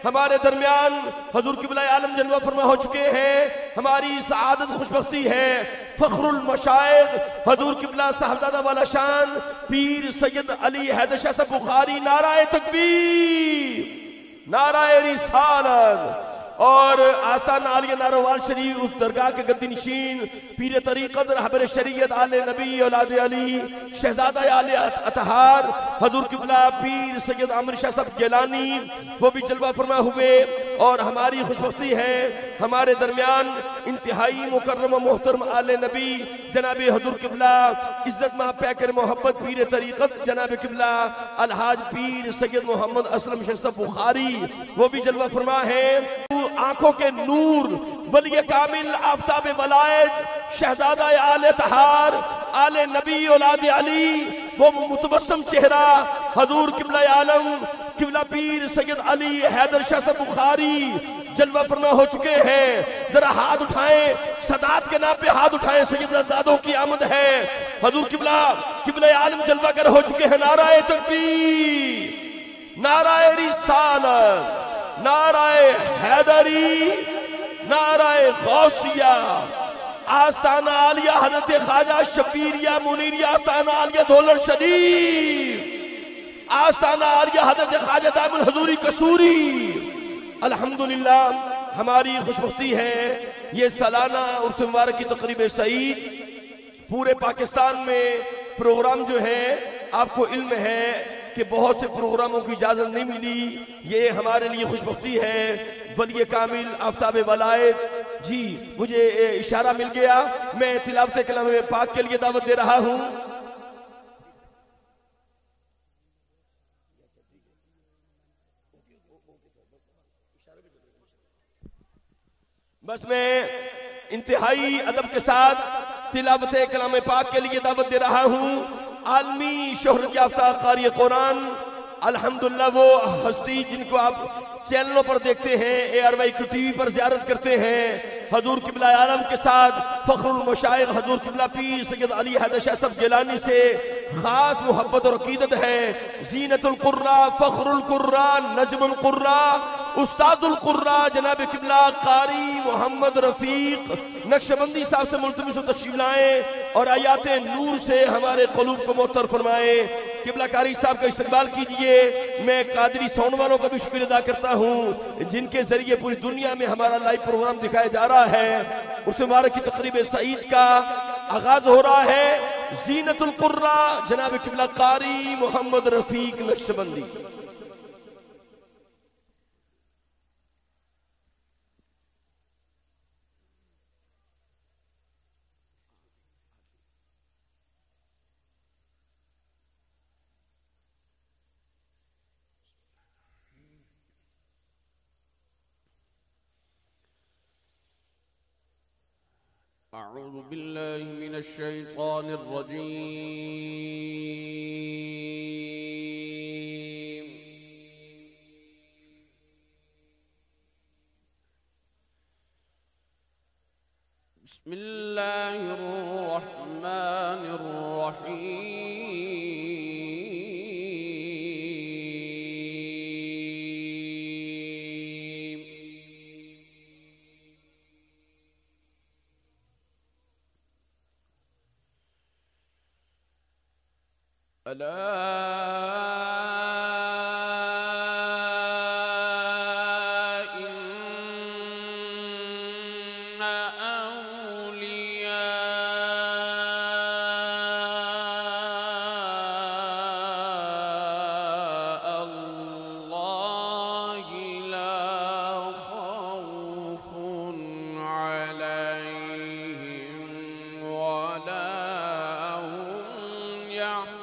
ہمارے درمیان حضور قبلہ عالم جلوہ فرما ہو چکے ہیں. ہماری سعادت خوشبختی ہے. فخر المشائخ حضور قبلہ صاحبزادہ والا شان پیر سید علی حیدر شاہ صاحب بخاری. نعرہ تکبیر، نعرہ رسالت. اور آستان عالیہ ناروال شریف اس درگاہ کے گدی نشین پیر طریقت رہبر شریعت آل نبی اولاد علی شہزادہ آل اطہار حضور قبلہ پیر سید عامر شاہ صاحب گیلانی وہ بھی جلوہ فرما ہوئے. اور ہماری خوشبختی ہے ہمارے درمیان انتہائی مکرم و محترم آل نبی جناب حضور قبلہ عزت ماں پیکر محبت پیر طریقت جناب قبلہ الحاج پیر سید محمد اسلم شاہ صاحب بخاری وہ بھی جلوہ فرما ہے. آنکھوں کے نور ولی کامل آفتاب ولایت شہزادہ آل اطہار آل نبی اولاد علی وہ متبسم چہرہ حضور قبلہ عالم قبلہ پیر سید علی حیدر شاہ صاحب بخاری جلوہ فرما ہو چکے ہیں. ذرا ہاتھ اٹھائیں، سادات کے نام پہ ہاتھ اٹھائیں. سید زادوں کی آمد ہے. حضور قبلہ عالم جلوہ گر ہو چکے ہیں. نعرہ تکبیر، نعرہ رسالت، نعرہ حیدری، نعرہ غوثیہ. آستانہ عالیہ حضرت خواجہ شبیریہ منیریہ آستانہ عالیہ دولر شریف، آستانہ عالیہ حضرت خواجہ دائم الحضوری قصوری. الحمدللہ ہماری خوشبختی ہے یہ سالانہ عرس مبارک کی تقریب سعید. پورے پاکستان میں پروگرام جو ہے آپ کو علم ہے کہ بہت سے پروگراموں کی اجازت نہیں ملی. یہ ہمارے لیے خوشبختی ہے. ولی کامل آفتاب ولایت جی مجھے اشارہ مل گیا. میں تلاوت کلام پاک کے لیے دعوت دے رہا ہوں. بس میں انتہائی ادب کے ساتھ تلاوت کلام پاک کے لیے دعوت دے رہا ہوں. عالمی شہرت یافتہ قاری قرآن الحمدللہ وہ ہستی جن کو آپ چینلوں پر دیکھتے ہیں، ARY ٹی وی پر زیارت کرتے ہیں. حضور قبلہ عالم کے ساتھ فخر المشائخ حضور قبلہ پیر سید علی حیدر شاہ صاحب گیلانی سے خاص محبت اور عقیدت ہے. زینت القرآ، فخر القرآ، نجم القرآ، استاد القرآ جناب قبلہ قاری محمد رفیق نقشبندی صاحب سے ملتمس و تشریف لائیں اور آیات نور سے ہمارے قلوب کو معطر فرمائیں. قبلہ قاری صاحب کا استقبال کیجئے. میں قادری ساؤنڈ والوں کا بھی شکر ادا کرتا ہوں جن کے ذریعے پوری دنیا میں ہمارا لائیو پروگرام دکھایا جا رہا ہے. عرس مبارک کی تقریب سعید کا آغاز ہو رہا ہے. زینت القرآ جناب قبلہ قاری محمد رفیق نقشبندی. أعوذ بالله من الشيطان الرجيم. بسم الله الرحمن الرحيم. ألا إن أولياء الله لا خوف عليهم ولا هم يحزنون.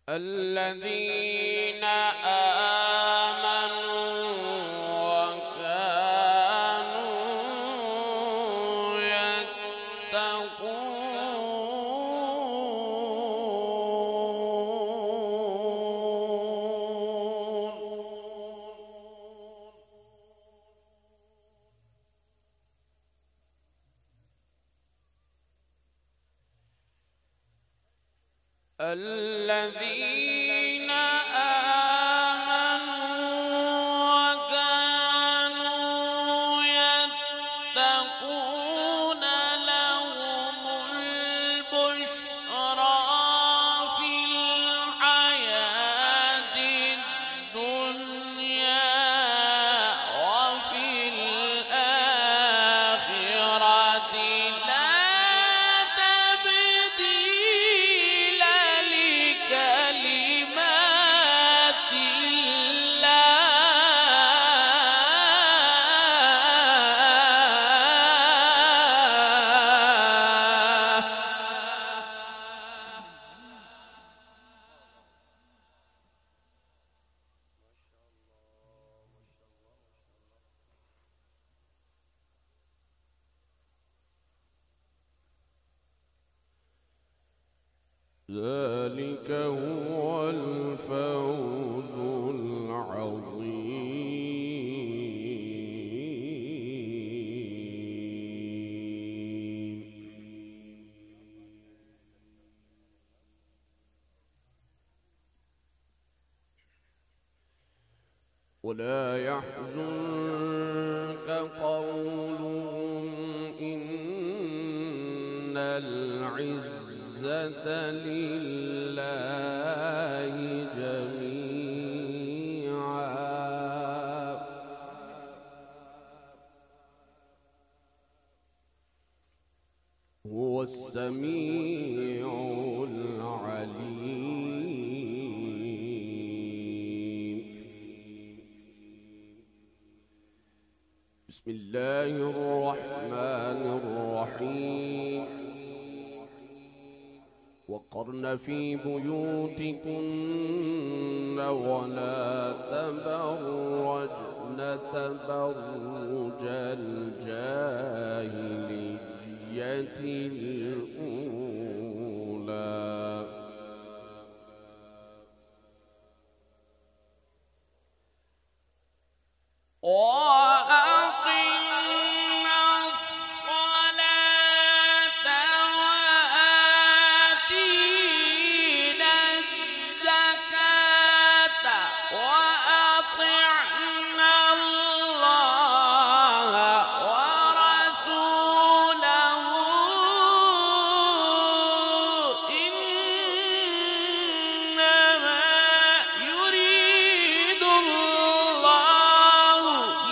الذين آمنوا وكانوا يتقون. الذين آمنوا وكانوا يتقون لهم البشرى في الحياة الدنيا وفي الآخرة لا تبديل لكلمات ذلك هو الفوز العظيم. ولا يحزنك قولهم إن العزة لله جميعا هو السميع العليم. بسم الله الرحمن الرحيم. وقرن في بيوتكن ولا تبرجن تبرج الجاهلية الأولى وأقمنا الصلاة وآتينا الزكاة وأطعنا الله ورسوله إنما يريد الله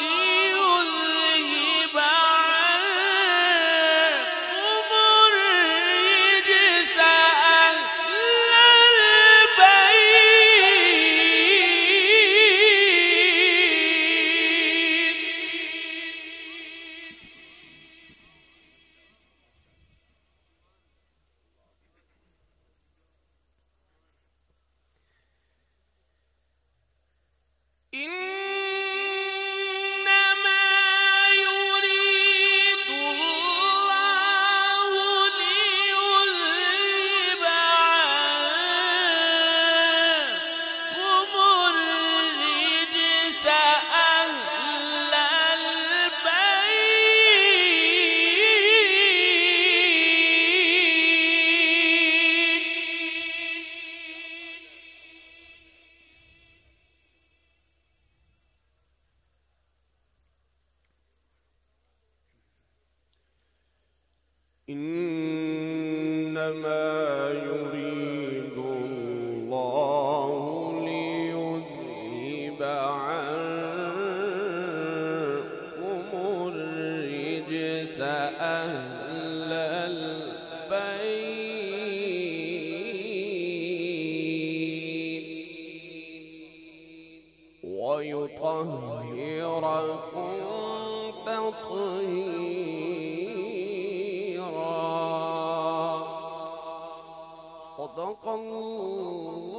ليذهب عنكم الرجس أهل البيت إنما يريد الله ليذهب عنكم الرجس أهل البيت إنما يريد الله ليذهب عنكم الرجس أهل البيت ويطهركم تطهيرا. صدق الله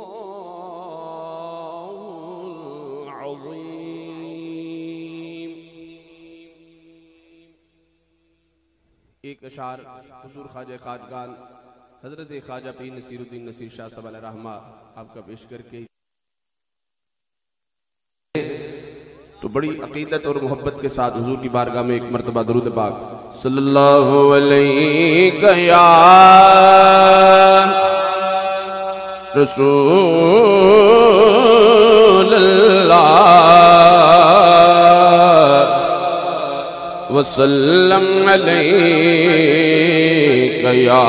العظيم. ایک اشعار حضور خواجہ خواجگان حضرت خواجہ پیر نصیر الدین نصیر شاہ صاحب علیہ رحمہ آپ کا پیش کر کے تو بڑی عقیدت اور محبت کے ساتھ حضور کی بارگاہ میں ایک مرتبہ درود پاک صلی اللہ علیہ یا رسول اللہ وسلم علیک یا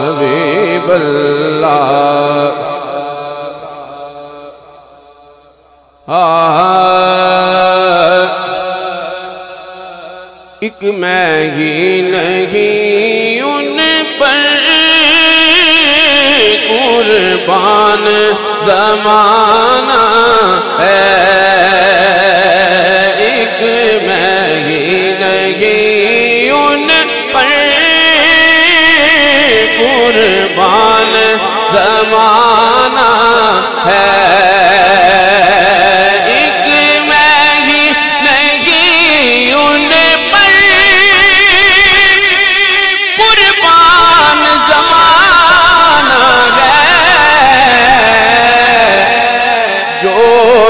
حبیب اللہ ایک میں ہی نہیں ان پر قربان زمانہ ہے ایک میں ہی نہیں ان پر قربان زمانہ ہے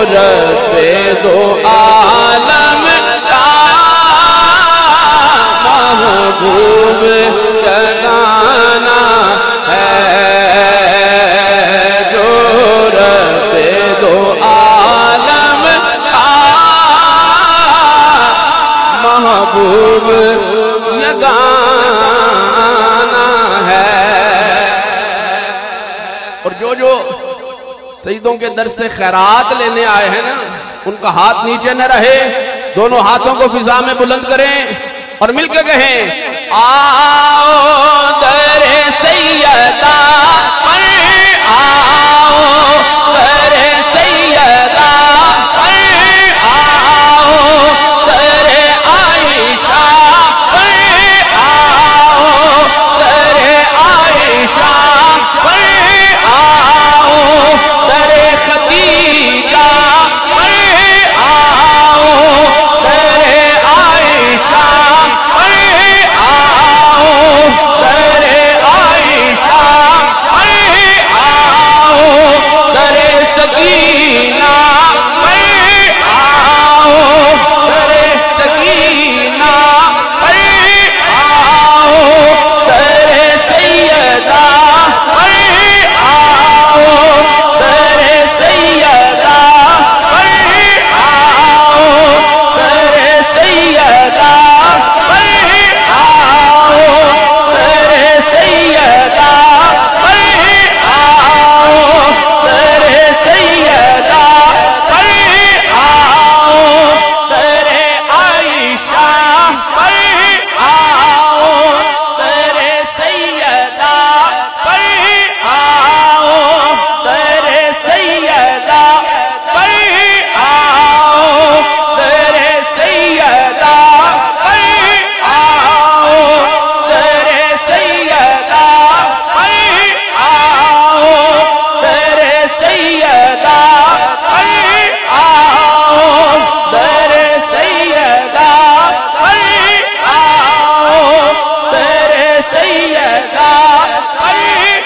رب دو عالم کا محبوب جگانا ہے جو رب دو عالم کا محبوب جگانا ہے اور جو سیدوں کے در سے خیرات لینے آئے ہیں نا ان کا ہاتھ نیچے نہ رہے دونوں ہاتھوں کو فضا میں بلند کریں اور مل کے کہیں آؤ در سیدہ پر آؤ در سیدہ پر آؤ در عائشہ پر آؤ در عائشہ پر آؤ در خدیجہ پر آؤ در عائشہ پر آؤ در عائشہ پر آؤ در سکینہ پر آؤ در سکینہ پر آؤ در سیدہ پر آؤ در سیدہ پر آؤ در سیدہ پر آؤ در سیدہ پر آؤ در سیدہ پر آؤ در عائشہ پر آؤ در سیدہ پر آؤ در سیدہ پر آؤ در سیدہ پر آؤ در سیدہ پر آؤ در سیدہ پر آؤ در سیدہ پر آؤ در سیدہ پر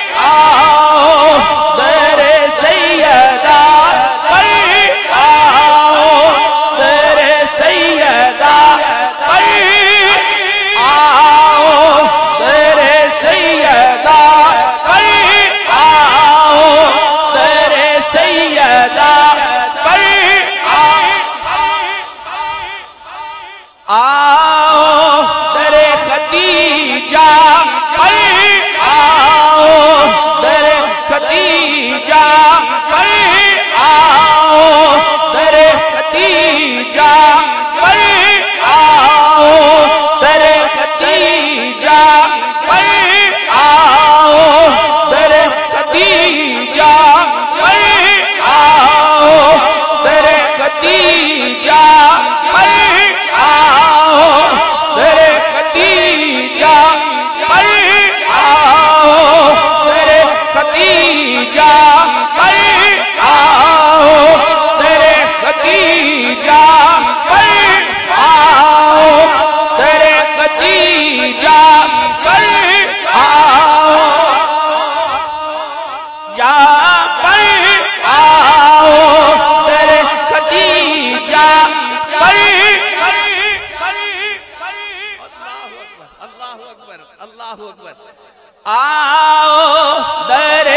آؤ در سیدہ پر آؤ در سیدہ پر آؤ در سیدہ پر آؤ در سیدہ پر آؤ در خدیجہ پر آؤ در خدیجہ پر آؤ در خدیجہ پر آؤ در خدیجہ پر آؤ در خدیجہ پر آؤ در خدیجہ پر آؤ در خدیجہ پر آؤ در خدیجہ پر آؤ در خدیجہ پر آؤ در خدیجہ پر آؤ یا پر آؤ در خدیجہ پر اللہ اکبر آؤ در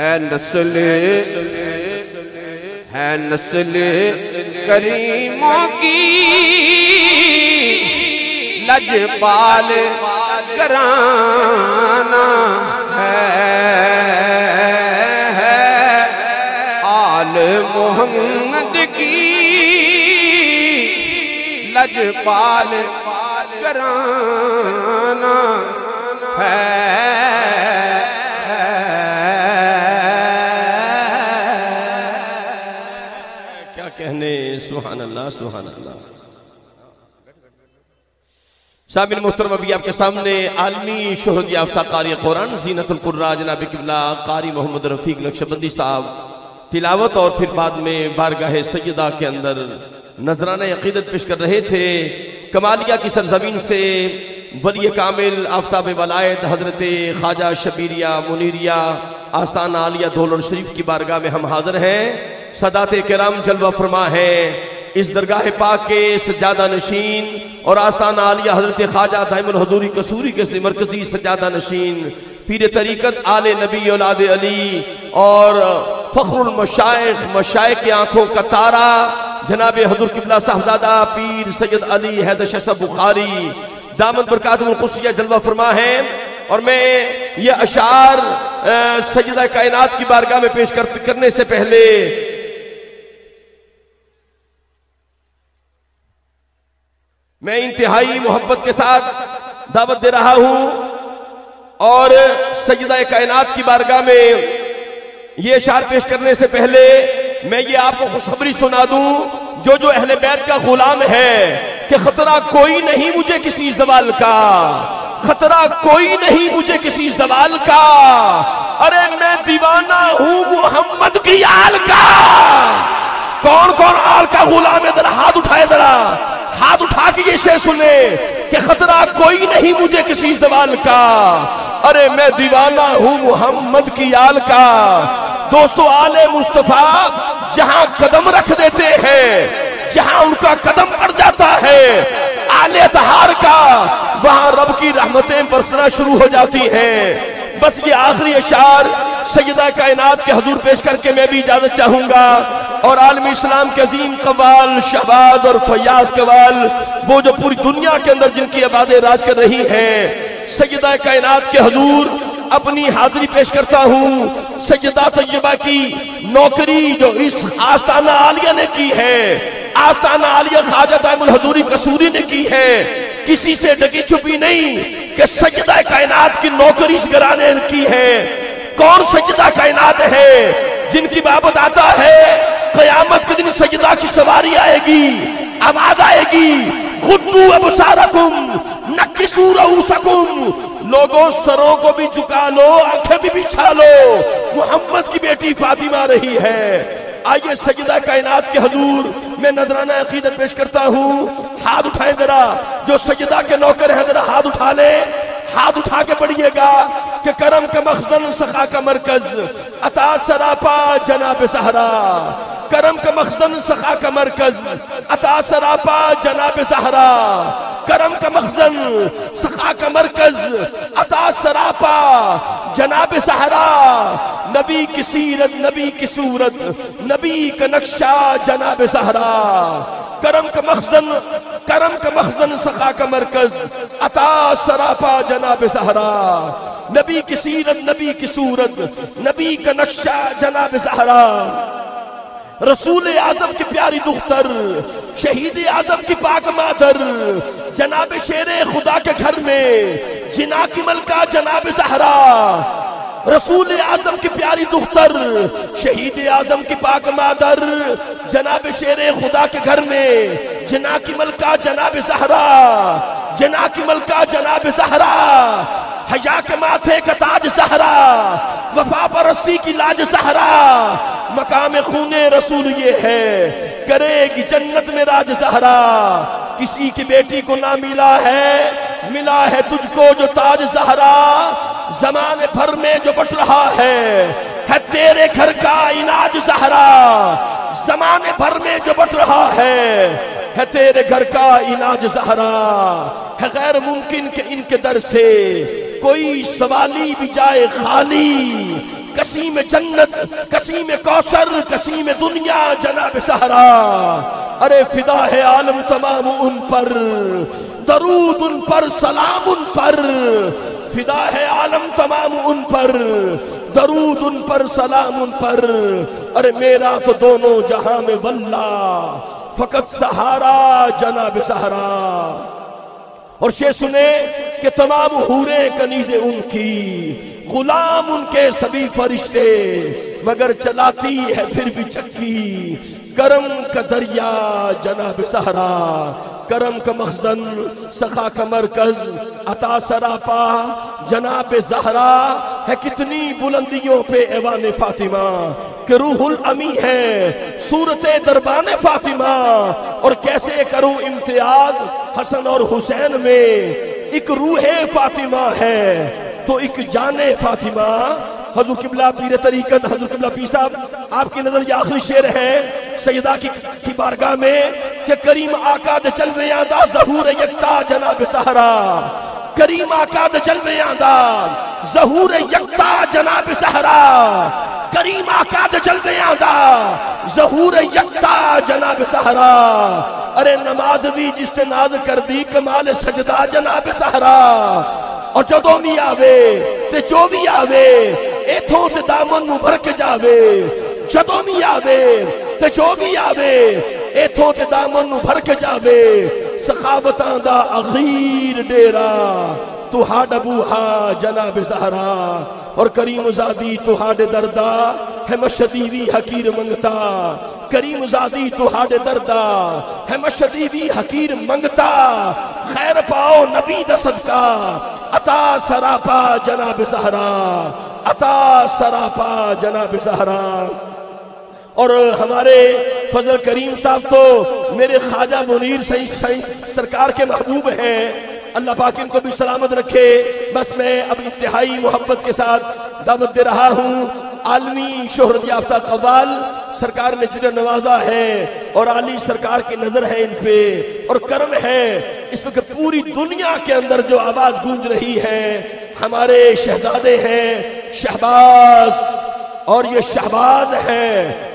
ہے نسل کریموں کی لجپال گھرانہ ہے آل محمد کی لجپال گھرانہ ہے سبحان اللہ سبحان اللہ۔ شامل محترم، ابھی آپ کے سامنے عالمی شہرت یافتہ قاری قرآن زینت القراء جناب قبلہ قاری محمد رفیق نقشبندی صاحب تلاوت اور پھر بعد میں بارگاہ سیدہ کے اندر نذرانہ عقیدت پیش کر رہے تھے۔ کمالیہ کی سرزمین سے ولی کامل آفتاب ولایت حضرت خواجہ شبیریہ منیریہ آستانہ عالیہ دولر شریف کی بارگاہ میں ہم حاضر ہیں۔ سادات کرام جلوہ فرما ہے اس درگاہ پاک کے سجادہ نشین اور آستانہ عالیہ حضرت خواجہ دائم الحضوری قصوری کے مرکزی سجادہ نشین پیر طریقت آل نبی اولاد علی اور فخر المشائخ مشائخ کی آنکھوں کا تارا جناب حضور قبلہ صاحبزادہ پیر سید علی حیدر شاہ صاحب بخاری دامن برکاتہ القدسیہ جلوہ فرما ہے۔ اور میں یہ اشعار سیدہ کائنات کی بارگاہ میں پیش کرنے سے پہلے میں انتہائی محبت کے ساتھ دعوت دے رہا ہوں اور سیدہ کائنات کی بارگاہ میں یہ اشعار پیش کرنے سے پہلے میں یہ آپ کو خوشخبری سنا دوں جو اہل بیت کا غلام ہے کہ خطرہ کوئی نہیں مجھے کسی زوال کا، خطرہ کوئی نہیں مجھے کسی زوال کا، ارے میں دیوانہ ہوں محمد کی آل کا۔ کون کون آل کا غلام ہے؟ ذرا ہاتھ اٹھائے، ذرا ہاتھ اٹھا کے یہ شعر سنے کہ خطرہ کوئی نہیں مجھے کسی زوال کا، ارے میں دیوانہ ہوں محمد کی آل کا۔ دوستو آل مصطفیٰ جہاں قدم رکھ دیتے ہیں، جہاں ان کا قدم پڑ جاتا ہے آل اطہار کا، وہاں رب کی رحمتیں برسنا شروع ہو جاتی ہیں۔ بس یہ آخری اشعار سیدہ کائنات کے حضور پیش کر کے میں بھی اجازت چاہوں گا اور عالم اسلام کے عظیم قوال شہباز اور فیاض قوال وہ جو پوری دنیا کے اندر جن کی آبادیں راج کر رہی ہیں، سیدہ کائنات کے حضور اپنی حاضری پیش کرتا ہوں۔ سیدہ طیبہ کی نوکری جو اس آستانہ عالیہ نے کی ہے، آستانہ عالیہ خواجہ دائم الحضوری قصوری نے کی ہے، کسی سے ڈکی چھپی نہیں کہ سیدہ کائنات کی نوکری اس گھرانے نے کی ہے۔ کون سیدہ کائنات ہے جن کی بابت آتا ہے قیامت کے دن سیدہ کی سواری آئے گی، آواز آئے گی غضوا ابصارکم نکسوا رؤوسکم، لوگوں سروں کو بھی جھکا لو، آنکھیں بھی بچھا لو، محمد کی بیٹی فاطمہ آ رہی ہے۔ آئیے سیدہ کائنات کے حضور میں نذرانہ عقیدت پیش کرتا ہوں۔ ہاتھ اٹھائیں ذرا، جو سیدہ کے نوکر ہیں ذرا ہاتھ اٹھا لیں، ہاتھ اٹھا کے پڑھیے گا کہ کرم کا مخزن سخا کا مرکز عطا سراپا جناب زہرا، کرم کا مخزن سخا کا مرکز عطا سراپا جناب زہرا، کرم کا مخزن سخا کا مرکز عطا سراپا جناب زہرا، نبی کی سیرت نبی کی صورت نبی کا نقشہ جناب زہرا، کرم کا مخزن سخا کا مرکز عطا سراپا جناب زہرا، نبی کی سیرت نبی کی صورت نبی کا نقشہ جناب زہرا، رسول اعظم کی پیاری دختر، شہید اعظم کی پاک مادر، جناب شیر خدا کے گھر میں جنا کی ملکہ جناب زہرا، رسول اعظم کی پیاری دختر، شہید اعظم کی پاک مادر، جناب شیر خدا کے گھر میں جنا کی ملکہ جناب زہرا، جنا کی ملکہ جناب زہرا، حیا کے ماتھے کا تاج زہرا، وفا پرستی کی لاج زہرا، مقام خون رسول یہ ہے کرے گی جنت میں راج زہرا، کسی کی بیٹی کو نہ ملا ہے تجھ کو جو تاج زہرا، زمانے بھر میں جو بٹ رہا ہے تیرے گھر کا اناج زہرا، زمانے بھر میں جو بٹ رہا ہے تیرے گھر کا اناج زہرا، ہے غیر ممکن کہ ان کے در سے کوئی سوالی بھی جائے خالی، قسیم جنت، قسیم کوثر، قسیم دنیا جناب زہرا، ارے فدا ہے عالم تمام ان پر، درود ان پر، سلام ان پر، فدا ہے عالم تمام ان پر، درود ان پر، سلام ان پر، ارے میرا تو دونوں جہاں میں واللہ فقط سہارا جناب زہرا۔ اور شے سنے کہ تمام حوریں کنیزیں ان کی، غلام ان کے سبھی فرشتے، مگر چلاتی ہے پھر بھی چکی کرم کا دریا جناب زہرا، کرم کا مخزن، سخا کا مرکز، عطا سراپا جناب زہرا ہے۔ کتنی بلندیوں پہ ایوان فاطمہ کہ روح الامی ہے صورت دربان فاطمہ، اور کیسے کروں امتیاز حسن اور حسین میں، ایک روح فاطمہ ہے تو ایک جان فاطمہ۔ حضور قبلہ پیر طریقت، حضور قبلہ پیر صاحب، آپ کی نظر یہ آخری شعر ہے سیدہ کی بارگاہ میں کہ کریم آقا دے چل رہے آندہ ظہور یکتا جناب زہرا، کریم آقا دے چل رہے آندہ ظہور یکتا جناب زہرا، کریم آقا دے چل رہے آندہ ظہور یکتا جناب زہرا، ارے نماز بھی جس تے ناز کر دی کمال سجدہ جناب زہرا، اور جدوں بھی آوے تے جو بھی آوے ایتھوں تے دامن نو بھر کے جاوے، جدوں بھی آوے تے جو بھی آوے ایتھوں تے دامن نو بھر کے جاوے، سخاوتاں دا اخیر ڈیرا تو ہاڈ بوہا جناب زہرا، اور کریم زادی تو ہاڈ دردا ہے مشدی بھی حقیر منگتا، کریم زادی تو ہاڈ دردا ہے مشدی بھی حقیر منگتا، خیر پاؤ نبی دا صدقہ عطا سراپا جناب زہرا، عطا سراپا جناب زہرا۔ اور ہمارے فضل کریم صاحب تو میرے خواجہ منیر سرکار کے محبوب ہیں، اللہ پاک ان کو بھی سلامت رکھے۔ بس میں اب انتہائی محبت کے ساتھ دعوت دے رہا ہوں، عالمی شہرت یافتہ قوال سرکار نے جنہیں نوازا ہے، اور عالی سرکار کی نظر ہے ان پہ اور کرم ہے، اس وقت پوری دنیا کے اندر جو آواز گونج رہی ہے ہمارے شہزادے ہیں شہباز، اور یہ شہباز ہے،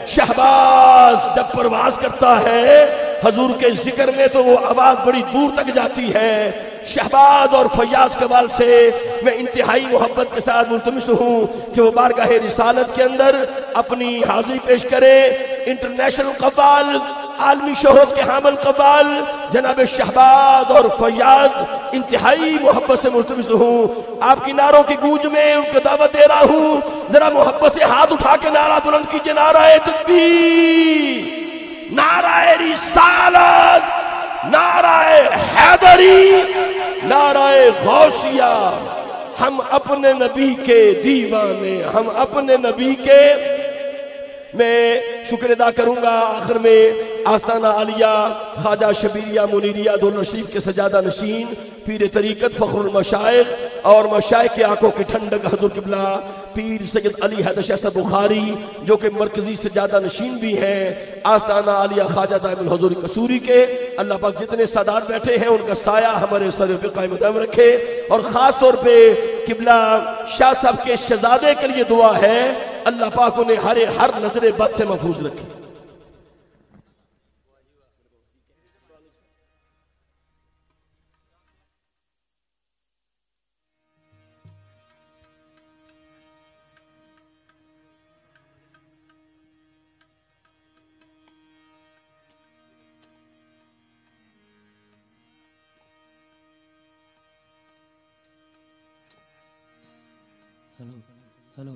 شہباز جب پرواز کرتا ہے حضور کے ذکر میں تو وہ آواز بڑی دور تک جاتی ہے۔ شہباز اور فیاض قوال سے میں انتہائی محبت کے ساتھ ملتمس ہوں کہ وہ بارگاہ رسالت کے اندر اپنی حاضری پیش کرے۔ انٹرنیشنل قوال، عالمی شہرت کے حامل قوال جناب شہباز اور فیاض، انتہائی محبت سے ملتمس ہوں، آپ کی نعروں کی گونج میں ان کو دعوت دے رہا ہوں، ذرا محبت سے ہاتھ اٹھا کے نعرہ بلند کیجئے، نعرہ تکبیر، نعرہ رسالت، نعرہ حیدری، نعرہ غوثیہ۔ ہم اپنے نبی کے دیوانے، ہم اپنے نبی کے۔ میں شکر ادا کروں گا آخر میں آستانہ عالیہ خواجہ شبیلیہ منیریہ دولہ شریف کے سجادہ نشین پیر طریقت فخر المشائخ اور مشائخ کی آنکھوں کی ٹھنڈک حضور قبلہ پیر سید علی حیدر شاہ صاحب بخاری جو کہ مرکزی سجادہ نشین بھی ہیں، آستانہ عالیہ خواجہ دائم الحضور قصوری کے، اللہ پاک جتنے سادات بیٹھے ہیں ان کا سایہ ہمارے سر پہ قائم دائم رکھے، اور خاص طور پہ قبلہ شاہ صاحب کے شہزادے کے لیے دعا ہے، اللہ پاک انہیں ہر نظر بد سے محفوظ رکھے۔ Hello.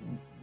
Mm.